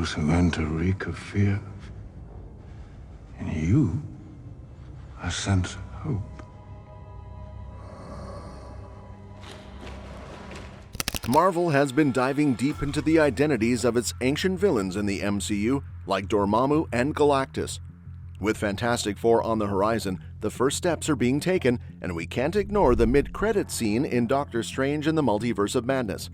Those who enter reek of fear. In you, I sense hope. Marvel has been diving deep into the identities of its ancient villains in the MCU, like Dormammu and Galactus. With Fantastic Four on the horizon, the first steps are being taken, and we can't ignore the mid-credits scene in Doctor Strange in the Multiverse of Madness.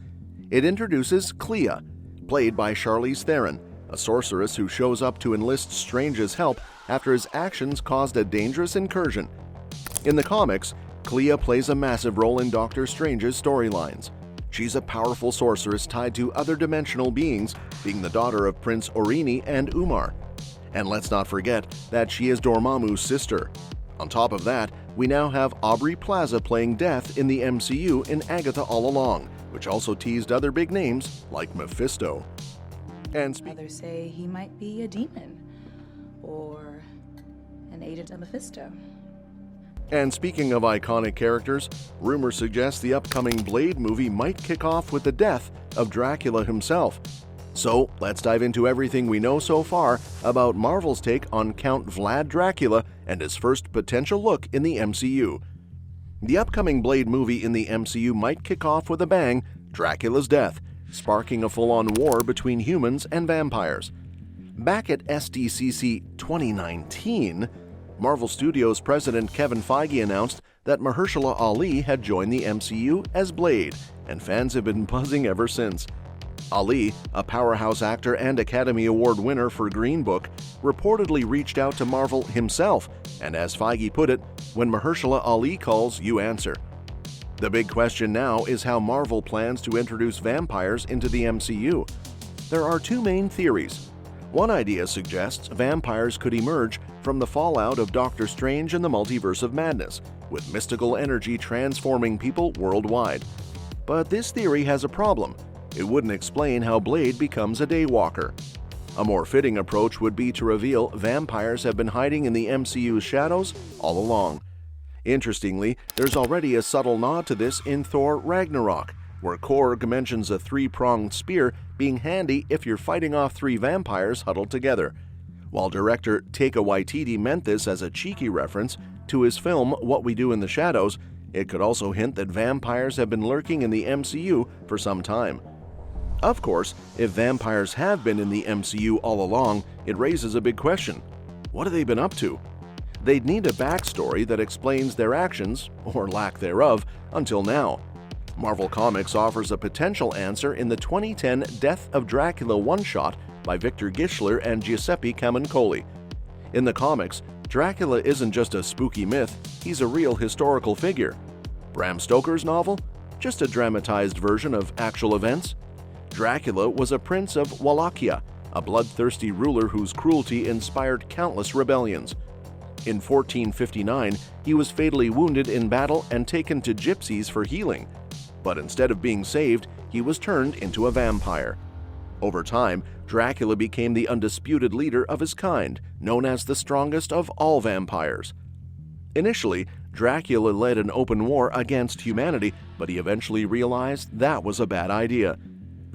It introduces Clea, played by Charlize Theron, a sorceress who shows up to enlist Strange's help after his actions caused a dangerous incursion. In the comics, Clea plays a massive role in Doctor Strange's storylines. She's a powerful sorceress tied to other dimensional beings, being the daughter of Prince Orini and Umar. And let's not forget that she is Dormammu's sister. On top of that, we now have Aubrey Plaza playing Death in the MCU in Agatha All Along, which also teased other big names like Mephisto. And others say he might be a demon or an agent of Mephisto. And speaking of iconic characters, rumors suggest the upcoming Blade movie might kick off with the death of Dracula himself. So let's dive into everything we know so far about Marvel's take on Count Vlad Dracula and his first potential look in the MCU. The upcoming Blade movie in the MCU might kick off with a bang, Dracula's death, sparking a full-on war between humans and vampires. Back at SDCC 2019, Marvel Studios president Kevin Feige announced that Mahershala Ali had joined the MCU as Blade, and fans have been buzzing ever since. Ali, a powerhouse actor and Academy Award winner for Green Book, reportedly reached out to Marvel himself, and as Feige put it, when Mahershala Ali calls, you answer. The big question now is how Marvel plans to introduce vampires into the MCU. There are two main theories. One idea suggests vampires could emerge from the fallout of Doctor Strange and the Multiverse of Madness, with mystical energy transforming people worldwide. But this theory has a problem. It wouldn't explain how Blade becomes a daywalker. A more fitting approach would be to reveal vampires have been hiding in the MCU's shadows all along. Interestingly, there's already a subtle nod to this in Thor Ragnarok, where Korg mentions a three-pronged spear being handy if you're fighting off three vampires huddled together. While director Taika Waititi meant this as a cheeky reference to his film What We Do in the Shadows, it could also hint that vampires have been lurking in the MCU for some time. Of course, if vampires have been in the MCU all along, it raises a big question. What have they been up to? They'd need a backstory that explains their actions, or lack thereof, until now. Marvel Comics offers a potential answer in the 2010 Death of Dracula one-shot by Victor Gischler and Giuseppe Camuncoli. In the comics, Dracula isn't just a spooky myth, he's a real historical figure. Bram Stoker's novel? Just a dramatized version of actual events? Dracula was a prince of Wallachia, a bloodthirsty ruler whose cruelty inspired countless rebellions. In 1459, he was fatally wounded in battle and taken to gypsies for healing. But instead of being saved, he was turned into a vampire. Over time, Dracula became the undisputed leader of his kind, known as the strongest of all vampires. Initially, Dracula led an open war against humanity, but he eventually realized that was a bad idea.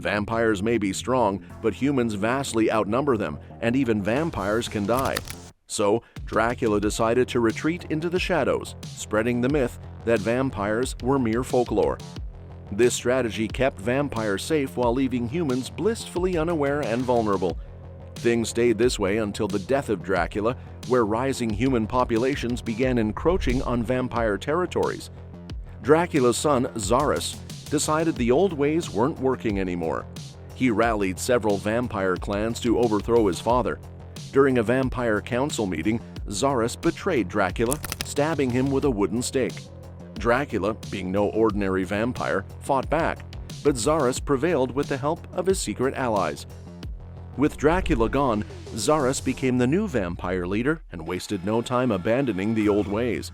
Vampires may be strong, but humans vastly outnumber them, and even vampires can die. So, Dracula decided to retreat into the shadows, spreading the myth that vampires were mere folklore. This strategy kept vampires safe while leaving humans blissfully unaware and vulnerable. Things stayed this way until the death of Dracula, where rising human populations began encroaching on vampire territories. Dracula's son, Zarus, decided the old ways weren't working anymore. He rallied several vampire clans to overthrow his father. During a vampire council meeting, Zarus betrayed Dracula, stabbing him with a wooden stake. Dracula, being no ordinary vampire, fought back, but Zarus prevailed with the help of his secret allies. With Dracula gone, Zarus became the new vampire leader and wasted no time abandoning the old ways.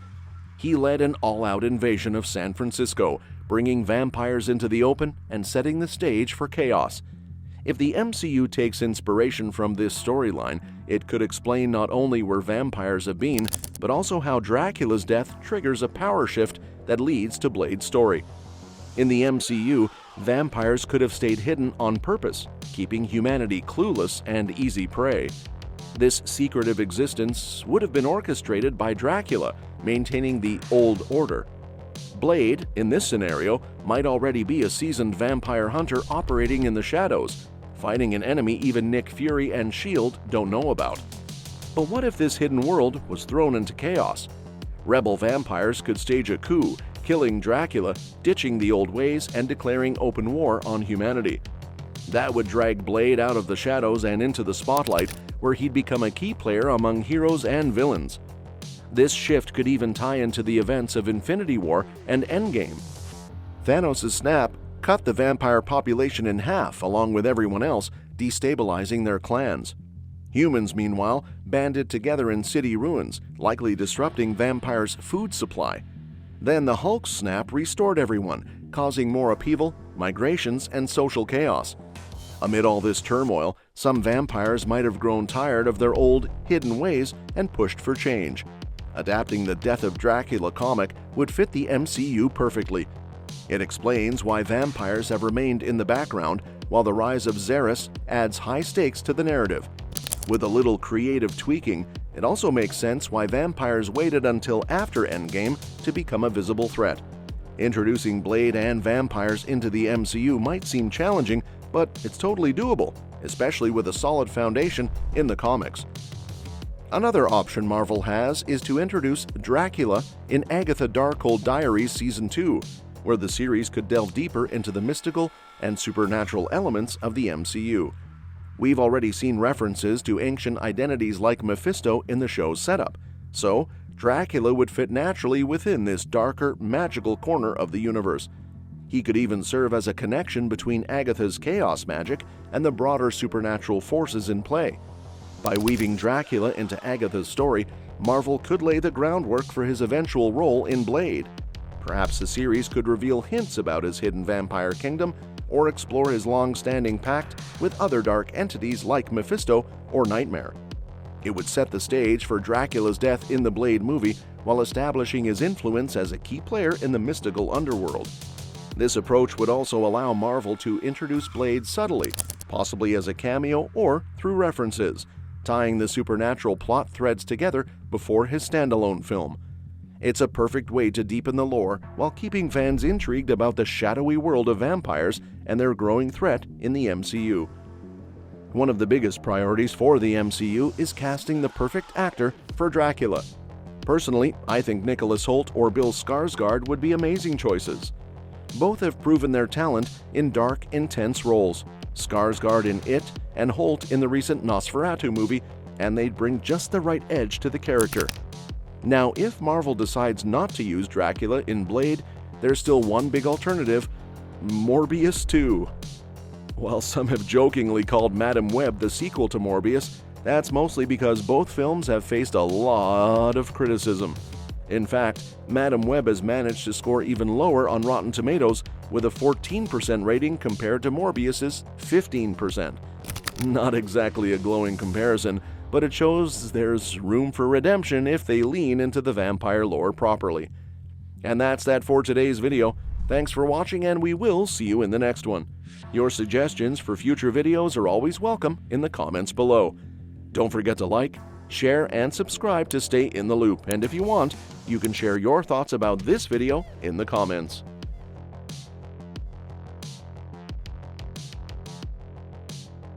He led an all-out invasion of San Francisco, bringing vampires into the open and setting the stage for chaos. If the MCU takes inspiration from this storyline, it could explain not only where vampires have been, but also how Dracula's death triggers a power shift that leads to Blade's story. In the MCU, vampires could have stayed hidden on purpose, keeping humanity clueless and easy prey. This secretive existence would have been orchestrated by Dracula, maintaining the old order. Blade, in this scenario, might already be a seasoned vampire hunter operating in the shadows, fighting an enemy even Nick Fury and S.H.I.E.L.D. don't know about. But what if this hidden world was thrown into chaos? Rebel vampires could stage a coup, killing Dracula, ditching the old ways, and declaring open war on humanity. That would drag Blade out of the shadows and into the spotlight, where he'd become a key player among heroes and villains. This shift could even tie into the events of Infinity War and Endgame. Thanos' snap cut the vampire population in half along with everyone else, destabilizing their clans. Humans, meanwhile, banded together in city ruins, likely disrupting vampires' food supply. Then the Hulk's snap restored everyone, causing more upheaval, migrations, and social chaos. Amid all this turmoil, some vampires might have grown tired of their old, hidden ways and pushed for change. Adapting the Death of Dracula comic would fit the MCU perfectly. It explains why vampires have remained in the background, while the rise of Xeris adds high stakes to the narrative. With a little creative tweaking, it also makes sense why vampires waited until after Endgame to become a visible threat. Introducing Blade and vampires into the MCU might seem challenging, but it's totally doable, especially with a solid foundation in the comics. Another option Marvel has is to introduce Dracula in Agatha Darkhold Diaries Season 2, where the series could delve deeper into the mystical and supernatural elements of the MCU. We've already seen references to ancient identities like Mephisto in the show's setup, so Dracula would fit naturally within this darker, magical corner of the universe. He could even serve as a connection between Agatha's chaos magic and the broader supernatural forces in play. By weaving Dracula into Agatha's story, Marvel could lay the groundwork for his eventual role in Blade. Perhaps the series could reveal hints about his hidden vampire kingdom or explore his long-standing pact with other dark entities like Mephisto or Nightmare. It would set the stage for Dracula's death in the Blade movie while establishing his influence as a key player in the mystical underworld. This approach would also allow Marvel to introduce Blade subtly, possibly as a cameo or through references, tying the supernatural plot threads together before his standalone film. It's a perfect way to deepen the lore while keeping fans intrigued about the shadowy world of vampires and their growing threat in the MCU. One of the biggest priorities for the MCU is casting the perfect actor for Dracula. Personally, I think Nicholas Hoult or Bill Skarsgård would be amazing choices. Both have proven their talent in dark, intense roles, Skarsgård in It and Hoult in the recent Nosferatu movie, and they'd bring just the right edge to the character. Now, if Marvel decides not to use Dracula in Blade, there's still one big alternative: Morbius 2. While some have jokingly called Madam Web the sequel to Morbius, that's mostly because both films have faced a lot of criticism. In fact, Madam Web has managed to score even lower on Rotten Tomatoes with a 14% rating compared to Morbius's 15%. Not exactly a glowing comparison, but it shows there's room for redemption if they lean into the vampire lore properly. And that's that for today's video. Thanks for watching, and we will see you in the next one. Your suggestions for future videos are always welcome in the comments below. Don't forget to like, share, and subscribe to stay in the loop. And if you want, you can share your thoughts about this video in the comments.